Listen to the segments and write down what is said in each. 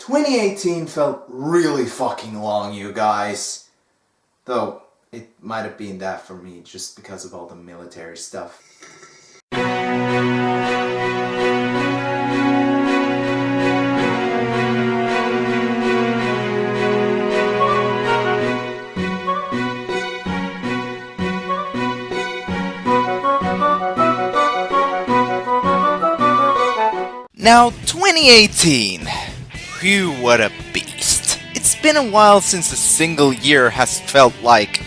2018 felt really fucking long, you guys. Though, it might have been that for me just because of all the military stuff. Now, 2018. Phew, what a beast. It's been a while since a single year has felt like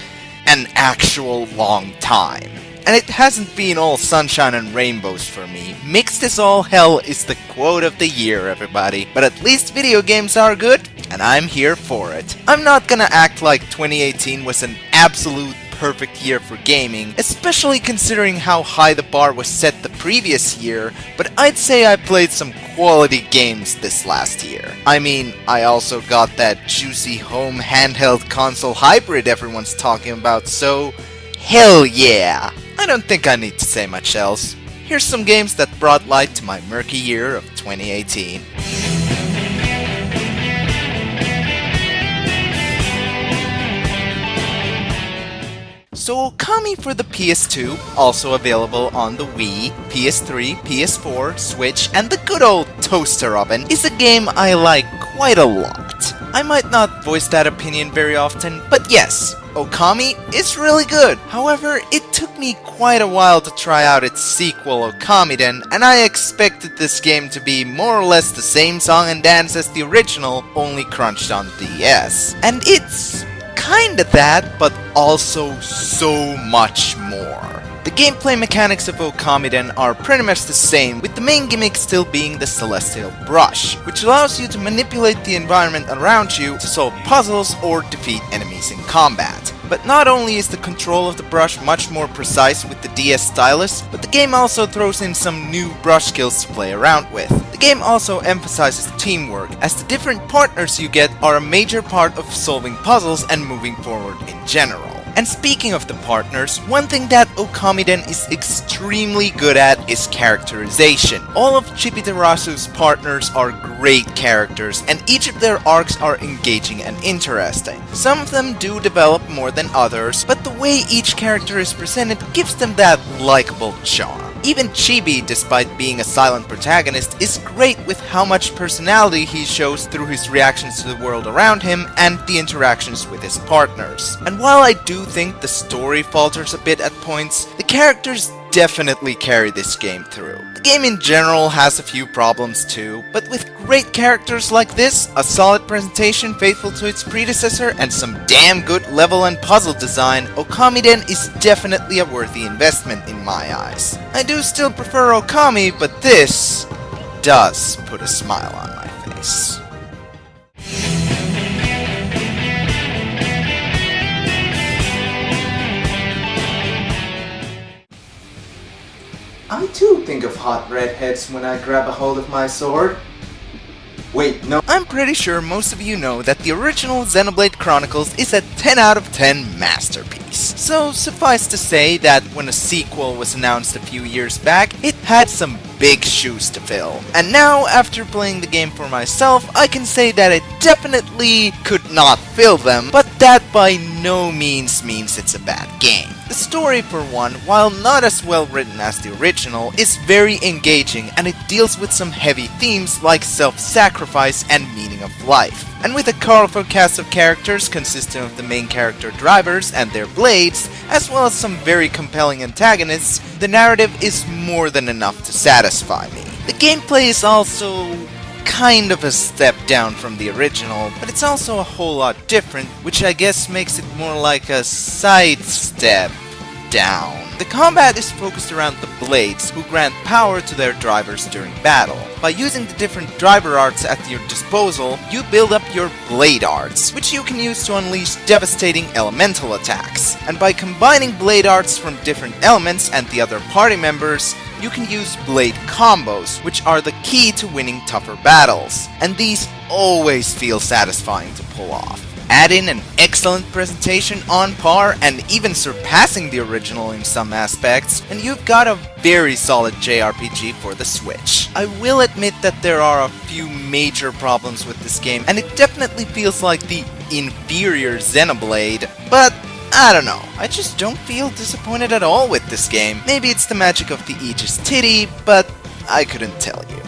an actual long time. And it hasn't been all sunshine and rainbows for me. Mixed as all hell is the quote of the year, everybody. But at least video games are good, and I'm here for it. I'm not gonna act like 2018 was an absolute perfect year for gaming, especially considering how high the bar was set the previous year, but I'd say I played some quality games this last year. I mean, I also got that juicy home handheld console hybrid everyone's talking about, so hell yeah! I don't think I need to say much else. Here's some games that brought light to my murky year of 2018. So Okami for the PS2, also available on the Wii, PS3, PS4, Switch, and the good old toaster oven, is a game I like quite a lot. I might not voice that opinion very often, but yes, Okami is really good. However, it took me quite a while to try out its sequel Okamiden, and I expected this game to be more or less the same song and dance as the original, only crunched on DS. And it's kinda that, but also so much more. The gameplay mechanics of Okamiden are pretty much the same, with the main gimmick still being the Celestial Brush, which allows you to manipulate the environment around you to solve puzzles or defeat enemies in combat. But not only is the control of the brush much more precise with the DS stylus, but the game also throws in some new brush skills to play around with. The game also emphasizes teamwork, as the different partners you get are a major part of solving puzzles and moving forward in general. And speaking of the partners, one thing that Okamiden is extremely good at is characterization. All of Chibitarasu's partners are great characters, and each of their arcs are engaging and interesting. Some of them do develop more than others, but the way each character is presented gives them that likable charm. Even Chibi, despite being a silent protagonist, is great with how much personality he shows through his reactions to the world around him and the interactions with his partners. And while I do think the story falters a bit at points, the characters definitely carry this game through. The game in general has a few problems too, but with great characters like this, a solid presentation faithful to its predecessor, and some damn good level and puzzle design, Okamiden is definitely a worthy investment in my eyes. I do still prefer Okami, but this does put a smile on my face. I too think of hot redheads when I grab a hold of my sword. Wait, no. I'm pretty sure most of you know that the original Xenoblade Chronicles is a 10 out of 10 masterpiece. So suffice to say that when a sequel was announced a few years back, it had some big shoes to fill. And now, after playing the game for myself, I can say that it definitely could not fill them, but that by no means it's a bad game. The story, for one, while not as well written as the original, is very engaging, and it deals with some heavy themes like self-sacrifice and meaning of life. And with a colorful cast of characters consisting of the main character drivers and their blades, as well as some very compelling antagonists, the narrative is more than enough to satisfy me. The gameplay is also kind of a step down from the original, but it's also a whole lot different, which I guess makes it more like a sidestep down. The combat is focused around the blades, who grant power to their drivers during battle. By using the different driver arts at your disposal, you build up your blade arts, which you can use to unleash devastating elemental attacks. And by combining blade arts from different elements and the other party members, you can use blade combos, which are the key to winning tougher battles. And these always feel satisfying to pull off. Add in an excellent presentation on par and even surpassing the original in some aspects, and you've got a very solid JRPG for the Switch. I will admit that there are a few major problems with this game, and it definitely feels like the inferior Xenoblade, but I don't know. I just don't feel disappointed at all with this game. Maybe it's the magic of the Aegis titty, but I couldn't tell you.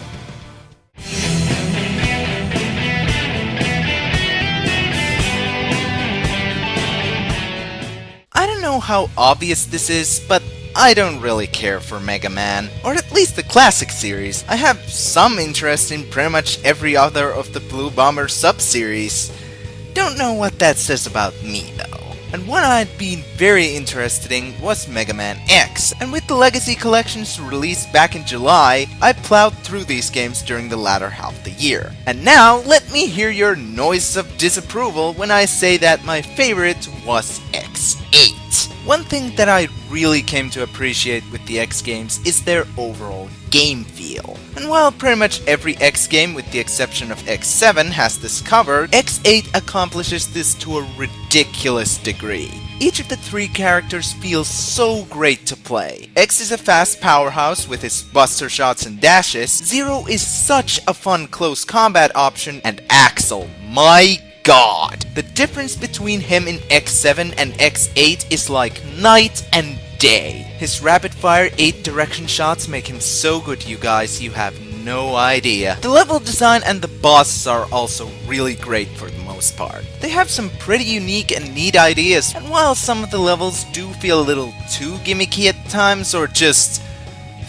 I don't know how obvious this is, but I don't really care for Mega Man, or at least the classic series. I have some interest in pretty much every other of the Blue Bomber sub-series. Don't know what that says about me though. And one I'd been very interested in was Mega Man X, and with the Legacy Collections released back in July, I plowed through these games during the latter half of the year. And now, let me hear your noise of disapproval when I say that my favorite was X8. One thing that I really came to appreciate with the X games is their overall game feel. And while pretty much every X game, with the exception of X7, has this covered, X8 accomplishes this to a ridiculous degree. Each of the three characters feels so great to play. X is a fast powerhouse with his buster shots and dashes, Zero is such a fun close combat option, and Axel, my god! The difference between him in X7 and X8 is like night and day. His rapid-fire 8-direction shots make him so good, you guys, you have no idea. The level design and the bosses are also really great for the most part. They have some pretty unique and neat ideas, and while some of the levels do feel a little too gimmicky at times or just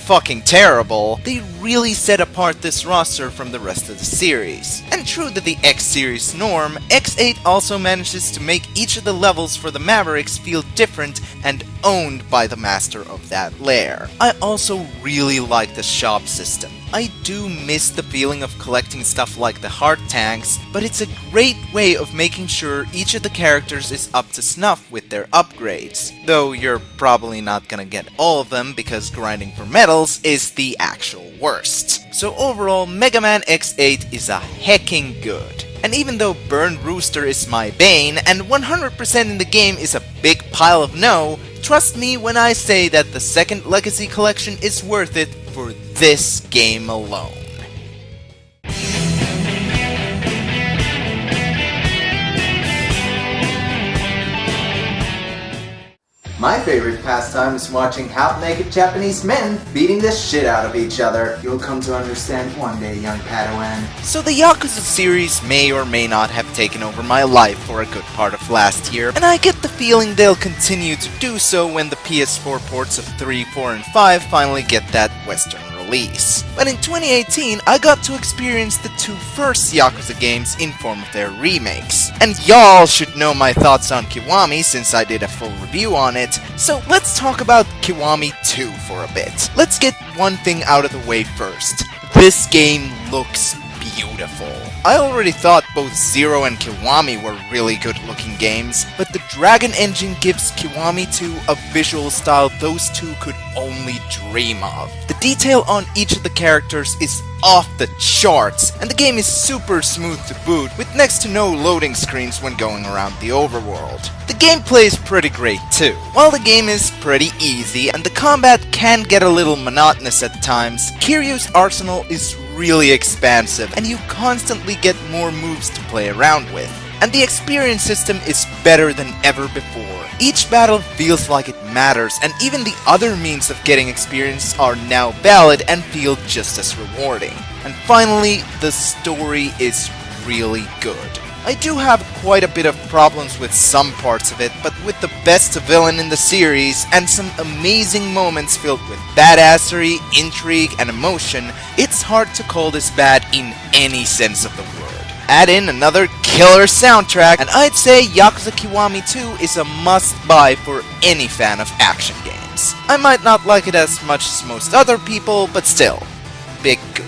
fucking terrible, they really set apart this roster from the rest of the series. And true to the X series norm, X8 also manages to make each of the levels for the Mavericks feel different and owned by the master of that lair. I also really like the shop system. I do miss the feeling of collecting stuff like the heart tanks, but it's a great way of making sure each of the characters is up to snuff with their upgrades. Though you're probably not gonna get all of them because grinding for medals is the actual worst. So overall, Mega Man X8 is a hecking good. And even though Burned Rooster is my bane, and 100% in the game is a big pile of no, trust me when I say that the second Legacy Collection is worth it for this game alone. My favorite pastime is watching half-naked Japanese men beating the shit out of each other. You'll come to understand one day, young Padawan. So the Yakuza series may or may not have taken over my life for a good part of last year, and I get the feeling they'll continue to do so when the PS4 ports of 3, 4, and 5 finally get that Western release. But in 2018, I got to experience the two first Yakuza games in form of their remakes. And y'all should know my thoughts on Kiwami since I did a full review on it, so let's talk about Kiwami 2 for a bit. Let's get one thing out of the way first. This game looks beautiful. I already thought both Zero and Kiwami were really good looking games, but the Dragon Engine gives Kiwami 2 a visual style those two could only dream of. The detail on each of the characters is off the charts, and the game is super smooth to boot, with next to no loading screens when going around the overworld. The gameplay is pretty great too. While the game is pretty easy and the combat can get a little monotonous at times, Kiryu's arsenal is really expansive and you constantly get more moves to play around with. And the experience system is better than ever before. Each battle feels like it matters, and even the other means of getting experience are now valid and feel just as rewarding. And finally, the story is really good. I do have quite a bit of problems with some parts of it, but with the best villain in the series and some amazing moments filled with badassery, intrigue, and emotion, it's hard to call this bad in any sense of the word. Add in another killer soundtrack, and I'd say Yakuza Kiwami 2 is a must-buy for any fan of action games. I might not like it as much as most other people, but still, big good.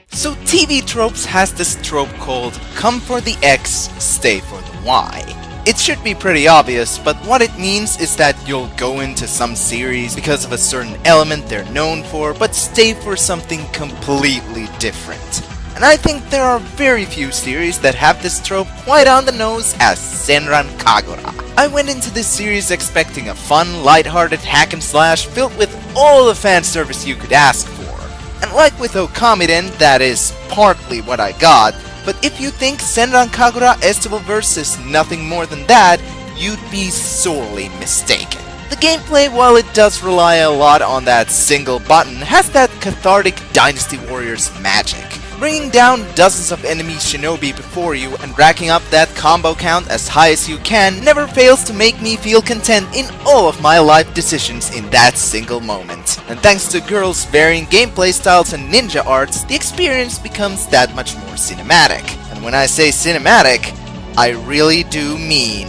So TV Tropes has this trope called come for the X, stay for the Y. It should be pretty obvious, but what it means is that you'll go into some series because of a certain element they're known for, but stay for something completely different. And I think there are very few series that have this trope quite on the nose as Senran Kagura. I went into this series expecting a fun, lighthearted hack and slash filled with all the fan service you could ask for. And like with Okamiden, that is partly what I got, but if you think Senran Kagura Estivalverse is nothing more than that, you'd be sorely mistaken. The gameplay, while it does rely a lot on that single button, has that cathartic Dynasty Warriors magic. Bringing down dozens of enemy shinobi before you and racking up that combo count as high as you can never fails to make me feel content in all of my life decisions in that single moment. And thanks to girls' varying gameplay styles and ninja arts, the experience becomes that much more cinematic. And when I say cinematic, I really do mean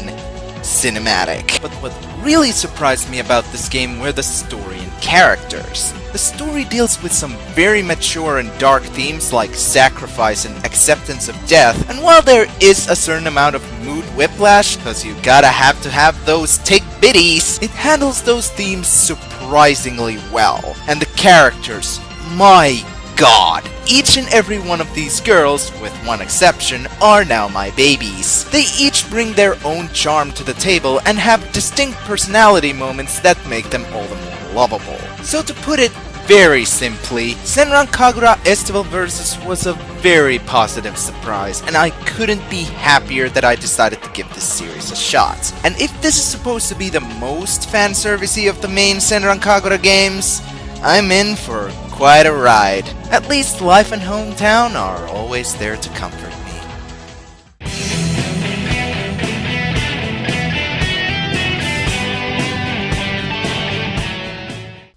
cinematic. But what really surprised me about this game were the story and characters. The story deals with some very mature and dark themes like sacrifice and acceptance of death, and while there is a certain amount of mood whiplash, cause you gotta have to have those take biddies, it handles those themes surprisingly well. And the characters, my god! Each and every one of these girls, with one exception, are now my babies. They each bring their own charm to the table and have distinct personality moments that make them all the more lovable. So to put it very simply, Senran Kagura Estivalverse was a very positive surprise, and I couldn't be happier that I decided to give this series a shot. And if this is supposed to be the most fanservicey of the main Senran Kagura games, I'm in for quite a ride. At least life and hometown are always there to comfort me.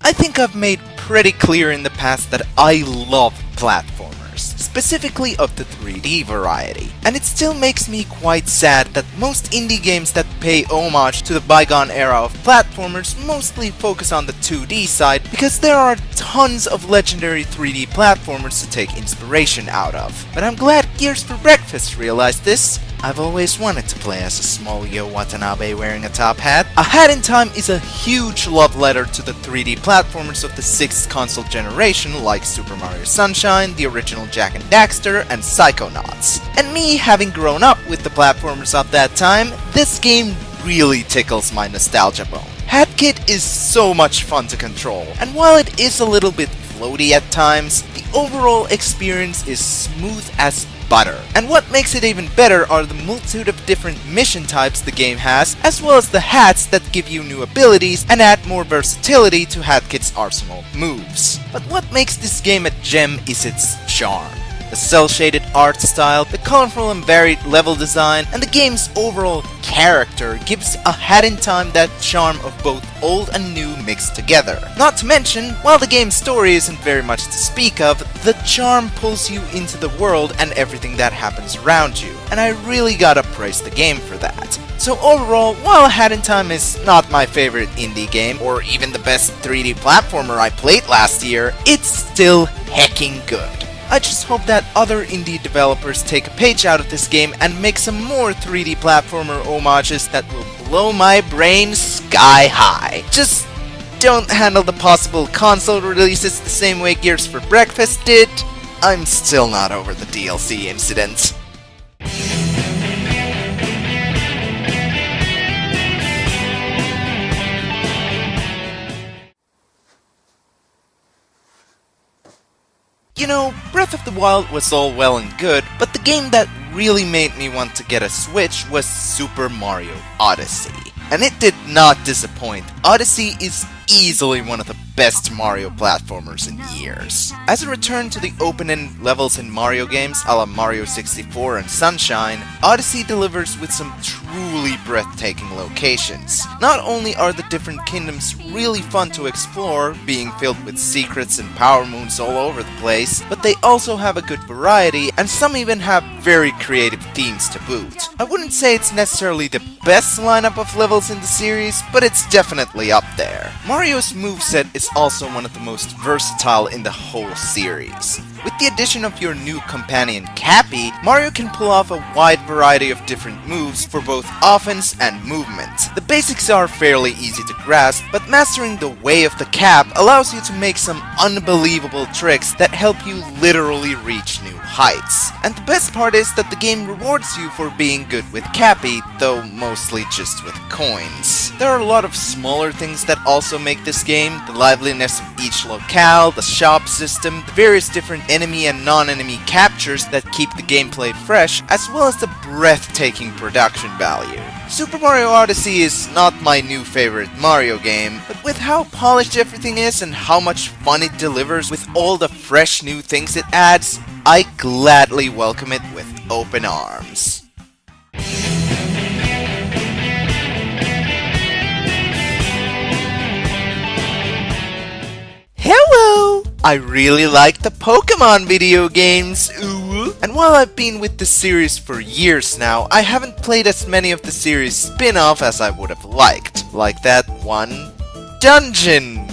I think I've made pretty clear in the past that I love platformers, specifically of the 3D variety. And it still makes me quite sad that most indie games that pay homage to the bygone era of platformers mostly focus on the 2D side, because there are tons of legendary 3D platformers to take inspiration out of. But I'm glad Gears for Breakfast realized this. I've always wanted to play as a small Yo Watanabe wearing a top hat. A Hat in Time is a huge love letter to the 3D platformers of the 6th console generation like Super Mario Sunshine, the original Jak and Daxter, and Psychonauts. And me having grown up with the platformers of that time, this game really tickles my nostalgia bone. Hat Kid is so much fun to control, and while it is a little bit floaty at times, the overall experience is smooth as butter. And what makes it even better are the multitude of different mission types the game has, as well as the hats that give you new abilities and add more versatility to Hat Kid's arsenal of moves. But what makes this game a gem is its charm. The cel-shaded art style, the colorful and varied level design, and the game's overall character gives A Hat in Time that charm of both old and new mixed together. Not to mention, while the game's story isn't very much to speak of, the charm pulls you into the world and everything that happens around you, and I really gotta praise the game for that. So overall, while A Hat in Time is not my favorite indie game, or even the best 3D platformer I played last year, it's still hecking good. I just hope that other indie developers take a page out of this game and make some more 3D platformer homages that will blow my brain sky high. Just don't handle the possible console releases the same way Gears for Breakfast did. I'm still not over the DLC incident. You know, Breath of the Wild was all well and good, but the game that really made me want to get a Switch was Super Mario Odyssey. And it did not disappoint. Odyssey is easily one of the best Mario platformers in years. As a return to the open-end levels in Mario games a la Mario 64 and Sunshine, Odyssey delivers with some truly breathtaking locations. Not only are the different kingdoms really fun to explore, being filled with secrets and power moons all over the place, but they also have a good variety, and some even have very creative themes to boot. I wouldn't say it's necessarily the best lineup of levels in the series, but it's definitely definitely up there. Mario's moveset is also one of the most versatile in the whole series. With the addition of your new companion Cappy, Mario can pull off a wide variety of different moves for both offense and movement. The basics are fairly easy to grasp, but mastering the way of the cap allows you to make some unbelievable tricks that help you literally reach new heights. And the best part is that the game rewards you for being good with Cappy, though mostly just with coins. There are a lot of smaller things that also make this game: the liveliness of each locale, the shop system, the various different enemy and non-enemy captures that keep the gameplay fresh, as well as the breathtaking production value. Super Mario Odyssey is not my new favorite Mario game, but with how polished everything is and how much fun it delivers with all the fresh new things it adds, I gladly welcome it with open arms. Hello! I really like the Pokemon video games, ooh! And while I've been with the series for years now, I haven't played as many of the series spin-off as I would have liked. Like that one dungeon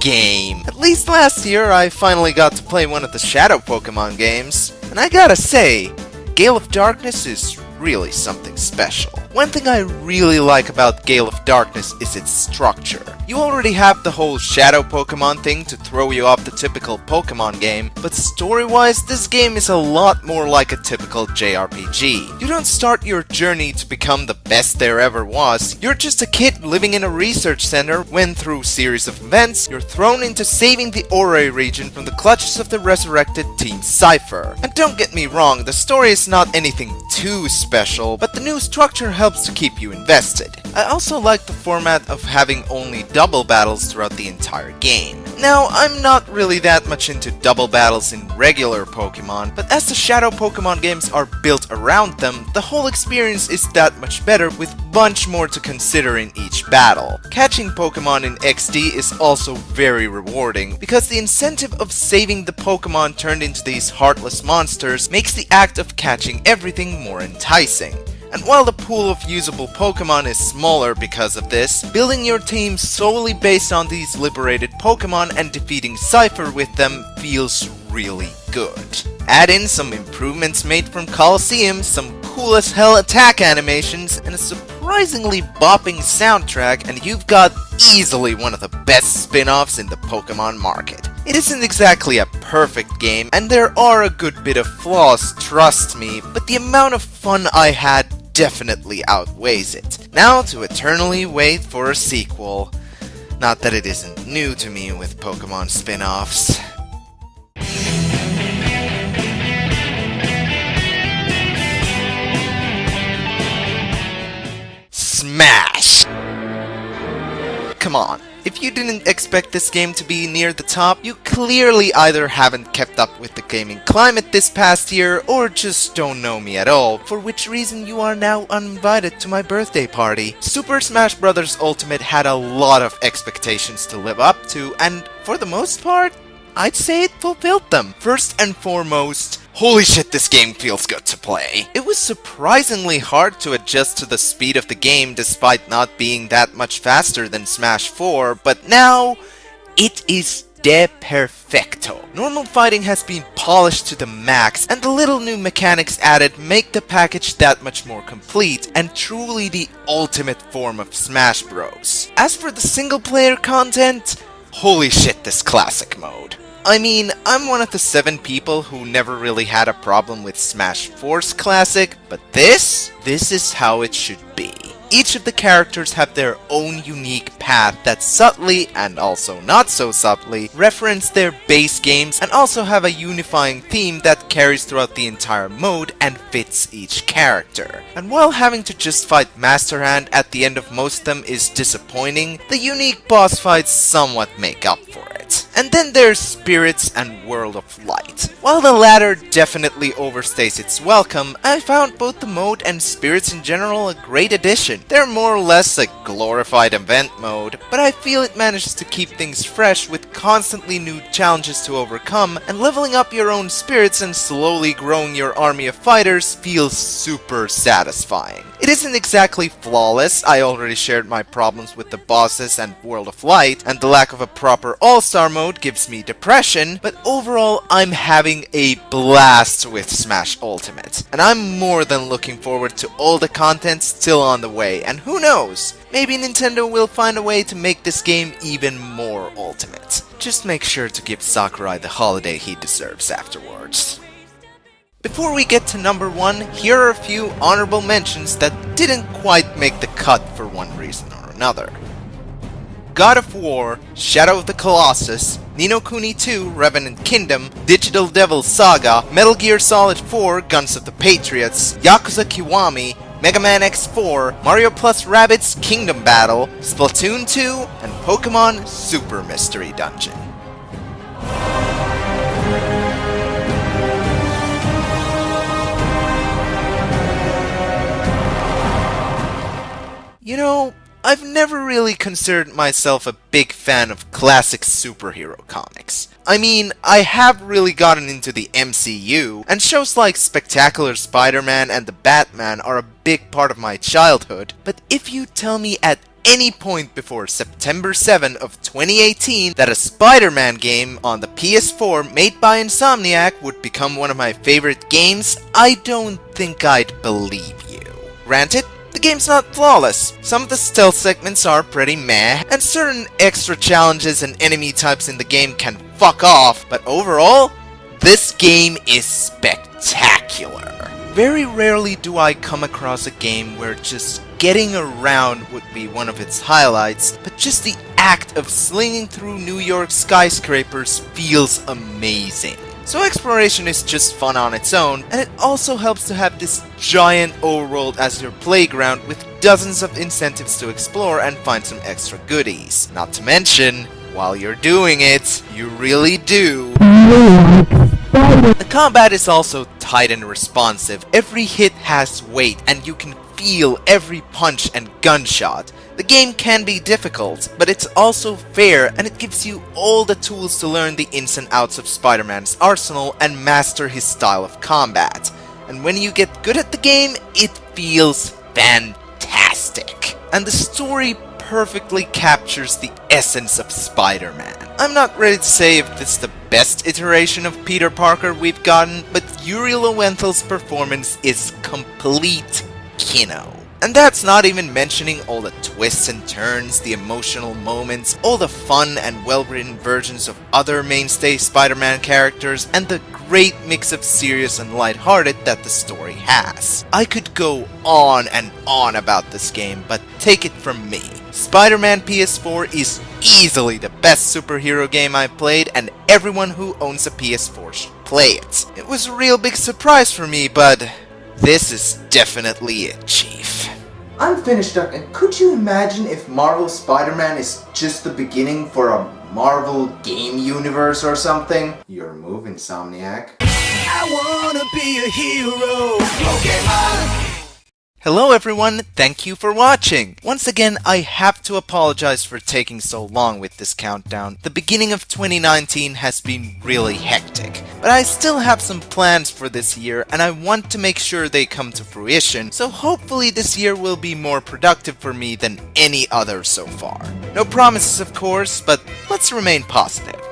game. At least last year, I finally got to play one of the Shadow Pokemon games, and I gotta say, Gale of Darkness is really something special. One thing I really like about Gale of Darkness is its structure. You already have the whole Shadow Pokemon thing to throw you off the typical Pokemon game, but story-wise, this game is a lot more like a typical JRPG. You don't start your journey to become the best there ever was. You're just a kid living in a research center when, through a series of events, you're thrown into saving the Ore region from the clutches of the resurrected Team Cypher. And don't get me wrong, the story is not anything too special, but the new structure helps to keep you invested. I also like the format of having only double battles throughout the entire game. Now, I'm not really that much into double battles in regular Pokemon, but as the Shadow Pokemon games are built around them, the whole experience is that much better with bunch more to consider in each battle. Catching Pokemon in XD is also very rewarding, because the incentive of saving the Pokemon turned into these heartless monsters makes the act of catching everything more enticing. And while the pool of usable Pokemon is smaller because of this, building your team solely based on these liberated Pokemon and defeating Cypher with them feels really good. Add in some improvements made from Colosseum, some cool as hell attack animations, and a surprisingly bopping soundtrack, and you've got easily one of the best spin-offs in the Pokemon market. It isn't exactly a perfect game, and there are a good bit of flaws, trust me, but the amount of fun I had definitely outweighs it. Now to eternally wait for a sequel. Not that it isn't new to me with Pokemon spin-offs. Smash! Come on. If you didn't expect this game to be near the top, you clearly either haven't kept up with the gaming climate this past year, or just don't know me at all, for which reason you are now uninvited to my birthday party. Super Smash Bros. Ultimate had a lot of expectations to live up to, and for the most part, I'd say it fulfilled them. First and foremost, holy shit, this game feels good to play. It was surprisingly hard to adjust to the speed of the game despite not being that much faster than Smash 4, but now it is de perfecto. Normal fighting has been polished to the max, and the little new mechanics added make the package that much more complete and truly the ultimate form of Smash Bros. As for the single player content, holy shit, this classic mode. I mean, I'm one of the 7 people who never really had a problem with Smash 4's classic, but this is how it should be. Each of the characters have their own unique path that subtly, and also not so subtly, reference their base games and also have a unifying theme that carries throughout the entire mode and fits each character. And while having to just fight Master Hand at the end of most of them is disappointing, the unique boss fights somewhat make up for it. And then there's Spirits and World of Light. While the latter definitely overstays its welcome, I found both the mode and Spirits in general a great addition. They're more or less a glorified event mode, but I feel it manages to keep things fresh with constantly new challenges to overcome, and leveling up your own spirits and slowly growing your army of fighters feels super satisfying. It isn't exactly flawless. I already shared my problems with the bosses and World of Light, and the lack of a proper all-star mode gives me depression, but overall I'm having a blast with Smash Ultimate. And I'm more than looking forward to all the content still on the way, and who knows, maybe Nintendo will find a way to make this game even more ultimate. Just make sure to give Sakurai the holiday he deserves afterwards. Before we get to number 1, here are a few honorable mentions that didn't quite make the cut for one reason or another. God of War, Shadow of the Colossus, Ni no Kuni 2, Revenant Kingdom, Digital Devil Saga, Metal Gear Solid 4, Guns of the Patriots, Yakuza Kiwami, Mega Man X4, Mario Plus Rabbids Kingdom Battle, Splatoon 2, and Pokemon Super Mystery Dungeon. You know, I've never really considered myself a big fan of classic superhero comics. I mean, I have really gotten into the MCU, and shows like Spectacular Spider-Man and the Batman are a big part of my childhood, but if you tell me at any point before September 7 of 2018 that a Spider-Man game on the PS4 made by Insomniac would become one of my favorite games, I don't think I'd believe you. Granted, the game's not flawless. Some of the stealth segments are pretty meh, and certain extra challenges and enemy types in the game can fuck off, but overall, this game is spectacular. Very rarely do I come across a game where just getting around would be one of its highlights, but just the act of slinging through New York skyscrapers feels amazing. So exploration is just fun on its own, and it also helps to have this giant overworld as your playground with dozens of incentives to explore and find some extra goodies. Not to mention, while you're doing it, you really do. The combat is also tight and responsive. Every hit has weight, and you can feel every punch and gunshot. The game can be difficult, but it's also fair, and it gives you all the tools to learn the ins and outs of Spider-Man's arsenal and master his style of combat. And when you get good at the game, it feels fantastic. And the story perfectly captures the essence of Spider-Man. I'm not ready to say if this is the best iteration of Peter Parker we've gotten, but Yuri Lowenthal's performance is complete kino. And that's not even mentioning all the twists and turns, the emotional moments, all the fun and well-written versions of other mainstay Spider-Man characters, and the great mix of serious and lighthearted that the story has. I could go on and on about this game, but take it from me. Spider-Man PS4 is easily the best superhero game I've played, and everyone who owns a PS4 should play it. It was a real big surprise for me, but this is definitely it, Chief. I'm FinnishDuck, and could you imagine if Marvel Spider-Man is just the beginning for a Marvel game universe or something? Your move, Insomniac. I wanna be a hero, Pokemon! Hello everyone, thank you for watching! Once again, I have to apologize for taking so long with this countdown. The beginning of 2019 has been really hectic, but I still have some plans for this year and I want to make sure they come to fruition, so hopefully this year will be more productive for me than any other so far. No promises of course, but let's remain positive.